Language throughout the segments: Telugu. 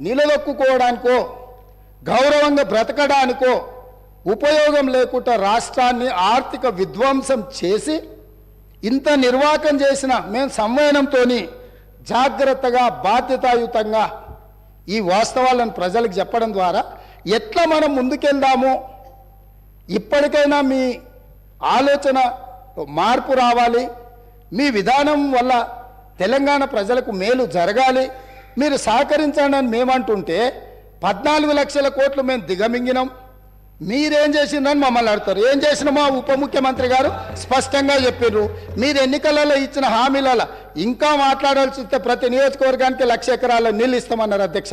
నిలదొక్కుకోవడానికో గౌరవంగా బ్రతకడానికో ఉపయోగం లేకుండా రాష్ట్రాన్ని ఆర్థిక విధ్వంసం చేసి ఇంత నిర్వాకం చేసిన మేము సంవయనంతో జాగ్రత్తగా బాధ్యతాయుతంగా ఈ వాస్తవాలను ప్రజలకు చెప్పడం ద్వారా ఎట్లా మనం ముందుకెళ్దామో ఇప్పటికైనా మీ ఆలోచన మార్పు రావాలి, మీ విధానం వల్ల తెలంగాణ ప్రజలకు మేలు జరగాలి, మీరు సహకరించండి అని మేమంటుంటే 14 లక్షల కోట్లు మేము దిగమింగినాం, మీరేం చేసిందని మమ్మల్ని అడుగుతారు. ఏం చేసినామో ఉప ముఖ్యమంత్రి గారు స్పష్టంగా చెప్పారు. మీరు ఎన్నికలలో ఇచ్చిన హామీలలో ఇంకా మాట్లాడాల్సి వస్తే ప్రతి నియోజకవర్గానికి 1,00,000 ఎకరాల నీళ్ళు ఇస్తామన్నారు అధ్యక్ష.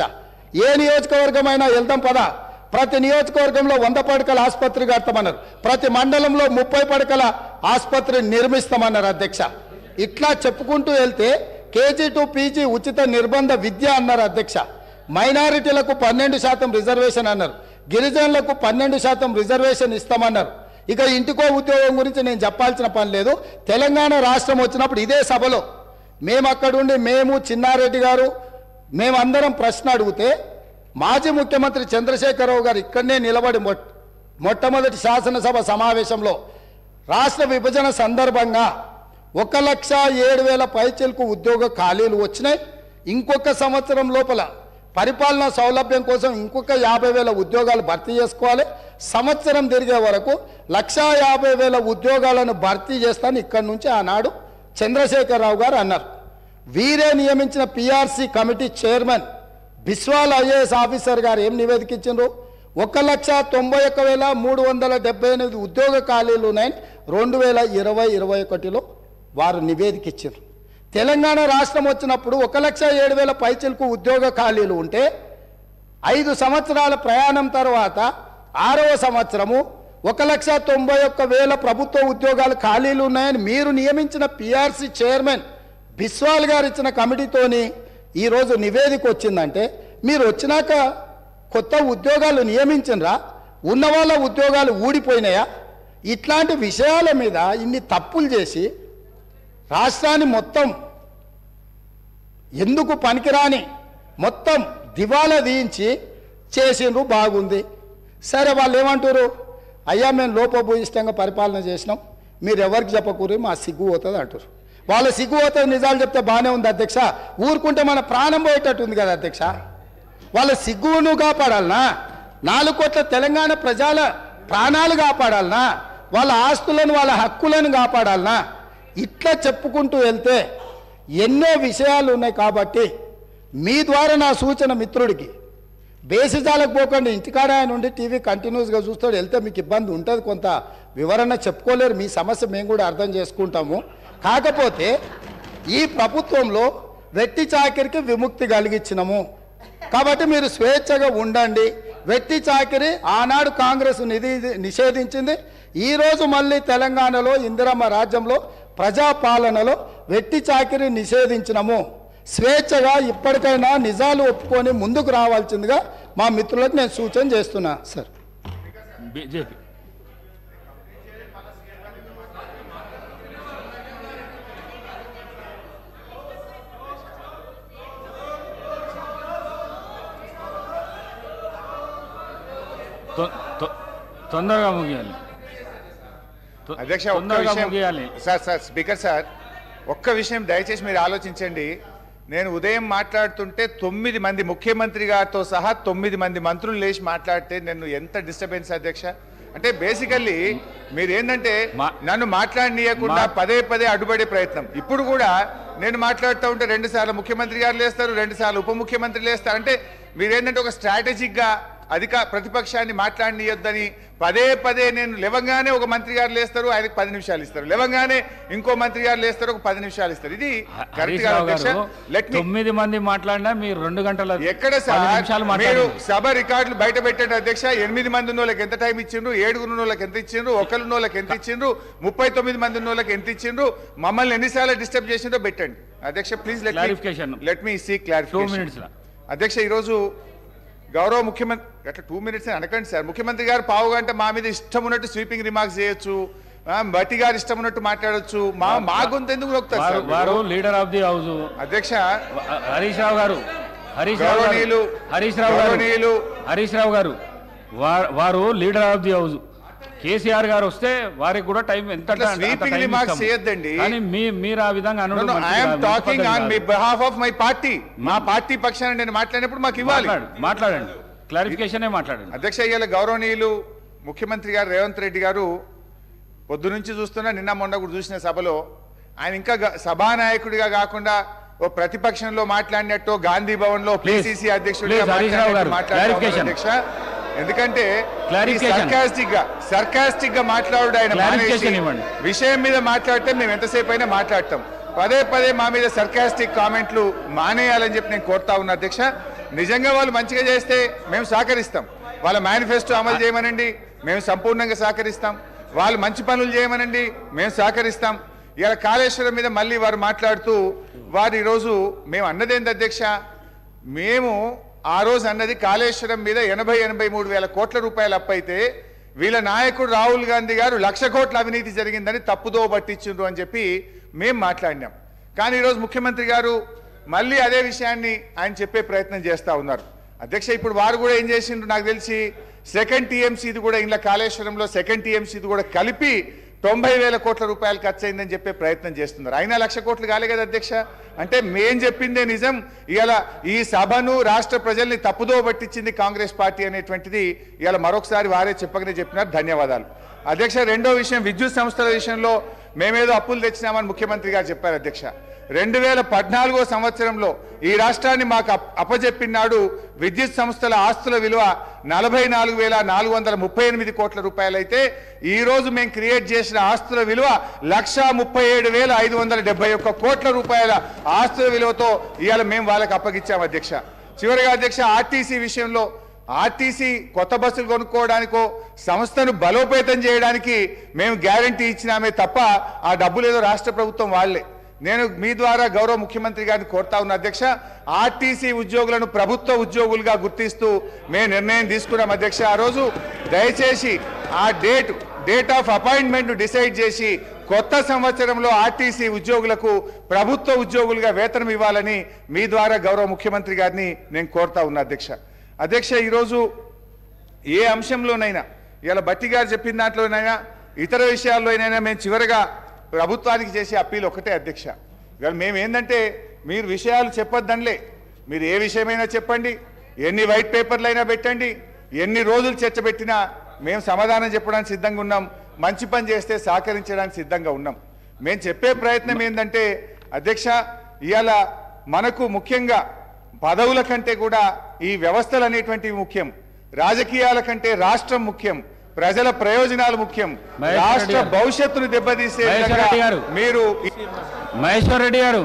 ఏ నియోజకవర్గమైనా వెళ్దాం పదా, ప్రతి నియోజకవర్గంలో 100 పడకల ఆసుపత్రి కడతామన్నారు, ప్రతి మండలంలో 30 పడకల ఆసుపత్రి నిర్మిస్తామన్నారు అధ్యక్ష. ఇట్లా చెప్పుకుంటూ వెళ్తే కేజీ టు పీజీ ఉచిత నిర్బంధ విద్య అన్నారు అధ్యక్ష. మైనారిటీలకు 12% రిజర్వేషన్ అన్నారు, గిరిజనులకు 12% రిజర్వేషన్ ఇస్తామన్నారు. ఇక ఇంటికో ఉద్యోగం గురించి నేను చెప్పాల్సిన పని లేదు. తెలంగాణ రాష్ట్రం వచ్చినప్పుడు ఇదే సభలో మేము అక్కడుండి మేము చిన్నారెడ్డి గారు మేమందరం ప్రశ్న అడిగితే మాజీ ముఖ్యమంత్రి చంద్రశేఖరరావు గారు ఇక్కడనే నిలబడి మొట్టమొదటి శాసనసభ సమావేశంలో రాష్ట్ర విభజన సందర్భంగా 1,07,000 పైచిలకు ఉద్యోగ ఖాళీలు వచ్చినాయి, ఇంకొక సంవత్సరం లోపల పరిపాలనా సౌలభ్యం కోసం ఇంకొక 50,000 ఉద్యోగాలు భర్తీ చేసుకోవాలి, సంవత్సరం తిరిగే వరకు 1,50,000 ఉద్యోగాలను భర్తీ చేస్తాను ఇక్కడి నుంచి ఆనాడు చంద్రశేఖరరావు గారు అన్నారు. వీరే నియమించిన PRC committee chairman Biswal IAS officer గారు ఏం నివేదిక ఇచ్చిండ్రు, 1,91,378 ఉద్యోగ ఖాళీలు ఉన్నాయని 2020-21లో వారు నివేదిక ఇచ్చారు. తెలంగాణ రాష్ట్రం వచ్చినప్పుడు 1,07,000 పైచిలకు ఉద్యోగ ఖాళీలు ఉంటే 5 సంవత్సరాల ప్రయాణం తర్వాత 6వ సంవత్సరము 1,91,000 ప్రభుత్వ ఉద్యోగాలు ఖాళీలు ఉన్నాయని మీరు నియమించిన పిఆర్సీ చైర్మన్ బిస్వాల్ గారు ఇచ్చిన కమిటీతోని ఈరోజు నివేదిక వచ్చిందంటే మీరు వచ్చినాక కొత్త ఉద్యోగాలు నియమించినరా, ఉన్న వాళ్ళ ఉద్యోగాలు ఊడిపోయినాయా? ఇట్లాంటి విషయాల మీద ఇన్ని తప్పులు చేసి రాష్ట్రాన్ని మొత్తం ఎందుకు పనికిరాని మొత్తం దివాలా తీయించి చేసిండ్రు. బాగుంది, సరే. వాళ్ళు ఏమంటారు, అయ్యా మేము లోపభూయిష్టంగా పరిపాలన చేసినాం, మీరు ఎవరికి చెప్పకూరి మా సిగ్గు పోతుంది అంటారు. వాళ్ళ సిగ్గు పోతుంది నిజాలు చెప్తే బాగానే ఉంది అధ్యక్ష, ఊరుకుంటే మన ప్రాణం పోయేటట్టు ఉంది కదా అధ్యక్ష. వాళ్ళ సిగ్గును కాపాడాలనా, 4 కోట్ల తెలంగాణ ప్రజల ప్రాణాలు కాపాడాలనా, వాళ్ళ ఆస్తులను వాళ్ళ హక్కులను కాపాడాలనా? ఇట్లా చెప్పుకుంటూ వెళ్తే ఎన్నో విషయాలు ఉన్నాయి. కాబట్టి మీ ద్వారా నా సూచన మిత్రుడికి, బేసిజాలకు పోకండి, ఇంటికాడ ఆయన నుండి టీవీ కంటిన్యూస్గా చూస్తాడు, వెళ్తే మీకు ఇబ్బంది ఉంటుంది, కొంత వివరణ చెప్పుకోలేరు, మీ సమస్య మేము కూడా అర్థం చేసుకుంటాము. కాకపోతే ఈ ప్రభుత్వంలో వెట్టి చాకిరికి విముక్తి కలిగించినము కాబట్టి మీరు స్వేచ్ఛగా ఉండండి. వెట్టి చాకిరి ఆనాడు కాంగ్రెస్ నిషేధించింది, ఈరోజు మళ్ళీ తెలంగాణలో ఇందిరమ్మ రాజ్యంలో ప్రజాపాలనలో వెట్టి చాకిరి నిషేధించినము. స్వేచ్ఛగా ఇప్పటికైనా నిజాలు ఒప్పుకొని ముందుకు రావాల్సిందిగా మా మిత్రులకు నేను సూచన చేస్తున్నా. సార్ బీజేపీ తొందరగా ముగియాలి అధ్యక్ష. సార్ స్పీకర్ సార్, ఒక్క విషయం దయచేసి మీరు ఆలోచించండి. నేను ఉదయం మాట్లాడుతుంటే 9 మంది ముఖ్యమంత్రి గారితో సహా 9 మంది మంత్రులు లేచి మాట్లాడితే నేను ఎంత డిస్టర్బెన్స్ అధ్యక్ష. అంటే బేసికల్లీ మీరు ఏంటంటే నన్ను మాట్లాడనీయకుండా పదే అడ్డుపడే ప్రయత్నం. ఇప్పుడు కూడా నేను మాట్లాడుతూ ఉంటే 2 సార్లు ముఖ్యమంత్రి గారు లేస్తారు, 2 సార్లు ఉప ముఖ్యమంత్రి లేస్తారు. అంటే మీరేంటంటే ఒక స్ట్రాటజిక్గా ప్రతిపక్షాన్ని మాట్లాడనీయొద్దని పదే నేను లేవగానే ఒక మంత్రి గారు లేస్తారు, ఆయనకు 10 నిమిషాలు ఇస్తారు, లేవగానే ఇంకో మంత్రి గారు లేస్తారు, ఒక 10 నిమిషాలు ఇస్తారు. ఇది కరెక్ట్ కాదు అధ్యక్ష. 9 మంది మాట్లాడినా మీరు 2 గంటల ఎక్కడ సార్ మీరు సభ రికార్డులు బయట పెట్టండి అధ్యక్ష. 8 మంది ఉన్న వాళ్ళకి ఎంత టైం ఇచ్చిండ్రు, 7 ఉన్న వాళ్ళకి ఎంత ఇచ్చిండ్రు, 1 ఉన్న వాళ్ళకి ఎంత ఇచ్చిండ్రు, 39 మంది ఉన్న వాళ్ళకి ఎంత ఇచ్చిండ్రు, మమ్మల్ని ఎన్నిసార్లు డిస్టర్బ్ చేసిండ్రో పెట్టండి అధ్యక్ష. Please let me see clarification అధ్యక్ష. ఈరోజు గౌరవ ముఖ్యమంత్రి అట్లా 2 minutes అనకండి సార్. ముఖ్యమంత్రి గారు పావుగంట మా మీద ఇష్టం ఉన్నట్టు స్వీపింగ్ రిమార్క్స్ చేయొచ్చు, బట్టి గారు ఇష్టం ఉన్నట్టు మాట్లాడొచ్చు. మా గొంతు ఎందుకు నొక్కుతారు సార్? వారు లీడర్ ఆఫ్ ది హౌస్. అధ్యక్ష హరీష్ రావు గారు వారు leader of the house. KCR గారు వస్తే వారికి కూడా టైం ఎంత స్వీపింగ్ రిమార్క్స్ చేయొద్దండి. కానీ మీరు ఆ విధంగా talking on behalf of my party. మా పార్టీ పక్షాన నేను మాట్లాడినప్పుడు మాకు ఇవ్వాలి. మాట్లాడండి, క్లారిఫికేషన్ మాట్లాడండి. అధ్యక్ష, ఇవాళ గౌరవనీయులు ముఖ్యమంత్రి గారు రేవంత్ రెడ్డి గారు పొద్దు నుంచి చూస్తున్నా, నిన్న మొన్న కూడా చూసిన సభలో ఆయన ఇంకా సభానాయకుడిగా కాకుండా ఓ ప్రతిపక్షంలో మాట్లాడినట్టు గాంధీ భవన్ లో పిసిసి అధ్యక్షుడిగా మాట్లాడారు అధ్యక్ష. ఎందుకంటే సర్కాస్టిక్ గా మాట్లాడు ఆయన విషయం మీద మాట్లాడితే మేము ఎంతసేపు అయినా మాట్లాడతాం. పదే మా మీద సర్కాస్టిక్ కామెంట్లు మానేయాలని చెప్పి నేను కోరుతా ఉన్నా అధ్యక్ష. నిజంగా వాళ్ళు మంచిగా చేస్తే మేము సహకరిస్తాం. వాళ్ళ మేనిఫెస్టో అమలు చేయమనండి, మేము సంపూర్ణంగా సహకరిస్తాం. వాళ్ళు మంచి పనులు చేయమనండి, మేము సహకరిస్తాం. ఇలా కాళేశ్వరం మీద మళ్ళీ వారు మాట్లాడుతూ వారు ఈరోజు మేము అన్నదేంది అధ్యక్ష, మేము ఆ రోజు అన్నది కాళేశ్వరం మీద 83 వేల కోట్ల రూపాయలు అప్పైతే వీళ్ళ నాయకుడు రాహుల్ గాంధీ గారు 1,00,000 కోట్ల అవినీతి జరిగిందని తప్పుదో పట్టించిండ్రు అని చెప్పి మేము మాట్లాడినాం. కానీ ఈరోజు ముఖ్యమంత్రి గారు మళ్ళీ అదే విషయాన్ని ఆయన చెప్పే ప్రయత్నం చేస్తూ ఉన్నారు అధ్యక్ష. ఇప్పుడు వారు కూడా ఏం చేసిండ్రు నాకు తెలిసి సెకండ్ టీఎంసీది కూడా ఇలా కాళేశ్వరంలో సెకండ్ టీఎంసీది కూడా కలిపి 90,000 కోట్ల రూపాయలు ఖర్చు అయిందని చెప్పే ప్రయత్నం చేస్తున్నారు. అయినా 1,00,000 కోట్లు కాలే కదా అధ్యక్ష. అంటే మేం చెప్పిందే నిజం. ఇలా ఈ సభను రాష్ట్ర ప్రజల్ని తప్పుదో పట్టించింది కాంగ్రెస్ పార్టీ అనేటువంటిది ఇలా మరొకసారి వారే చెప్పకనే చెప్పినారు. ధన్యవాదాలు అధ్యక్ష. రెండో విషయం, విద్యుత్ సంస్థల విషయంలో మేమేదో అప్పులు తెచ్చినామని ముఖ్యమంత్రి గారు చెప్పారు అధ్యక్ష. 2014 సంవత్సరంలో ఈ రాష్ట్రాన్ని మాకు అప్పజెప్పినాడు విద్యుత్ సంస్థల ఆస్తుల విలువ 44,438 కోట్ల రూపాయలు అయితే ఈ రోజు మేము క్రియేట్ చేసిన ఆస్తుల విలువ 1,37,571 కోట్ల రూపాయల ఆస్తుల విలువతో ఇవాళ మేము వాళ్ళకి అప్పగించాం అధ్యక్ష. చివరిగా అధ్యక్ష, ఆర్టీసీ విషయంలో ఆర్టీసీ కొత్త బస్సులు కొనుక్కోవడానికో సంస్థను బలోపేతం చేయడానికి మేము గ్యారంటీ ఇచ్చినామే తప్ప ఆ డబ్బులు ఏదో రాష్ట్ర ప్రభుత్వం వాళ్లే. నేను మీ ద్వారా గౌరవ ముఖ్యమంత్రి గారిని కోరుతా ఉన్న అధ్యక్ష, ఆర్టీసీ ఉద్యోగులను ప్రభుత్వ ఉద్యోగులుగా గుర్తిస్తూ మేము నిర్ణయం తీసుకున్నాం అధ్యక్ష. ఆ రోజు దయచేసి ఆ డేట్ ఆఫ్ అపాయింట్మెంట్ డిసైడ్ చేసి కొత్త సంవత్సరంలో ఆర్టీసీ ఉద్యోగులకు ప్రభుత్వ ఉద్యోగులుగా వేతనం ఇవ్వాలని మీ ద్వారా గౌరవ ముఖ్యమంత్రి గారిని నేను కోరుతా ఉన్నా అధ్యక్ష. అధ్యక్ష, ఈరోజు ఏ అంశంలోనైనా ఇలా బట్టి గారు చెప్పిన దాంట్లోనైనా ఇతర విషయాల్లోనైనా మేము చివరిగా ప్రభుత్వానికి చేసే అప్పీల్ ఒకటే అధ్యక్ష. ఇవాళ మేము ఏంటంటే మీరు విషయాలు చెప్పొద్దనిలే, మీరు ఏ విషయమైనా చెప్పండి, ఎన్ని వైట్ పేపర్లైనా పెట్టండి, ఎన్ని రోజులు చర్చ పెట్టినా మేము సమాధానం చెప్పడానికి సిద్ధంగా ఉన్నాం. మంచి పని చేస్తే సహకరించడానికి సిద్ధంగా ఉన్నాం. మేము చెప్పే ప్రయత్నం ఏంటంటే అధ్యక్ష, ఇవాళ మనకు ముఖ్యంగా పదవుల కంటే కూడా ఈ వ్యవస్థలు అనేటువంటివి ముఖ్యం. రాజకీయాల కంటే రాష్ట్రం ముఖ్యం, ప్రజల ప్రయోజనాలు ముఖ్యం. రాష్ట్ర భవిష్యత్తును దెబ్బతీసే మీరు మహేశ్వర్ రెడ్డి గారు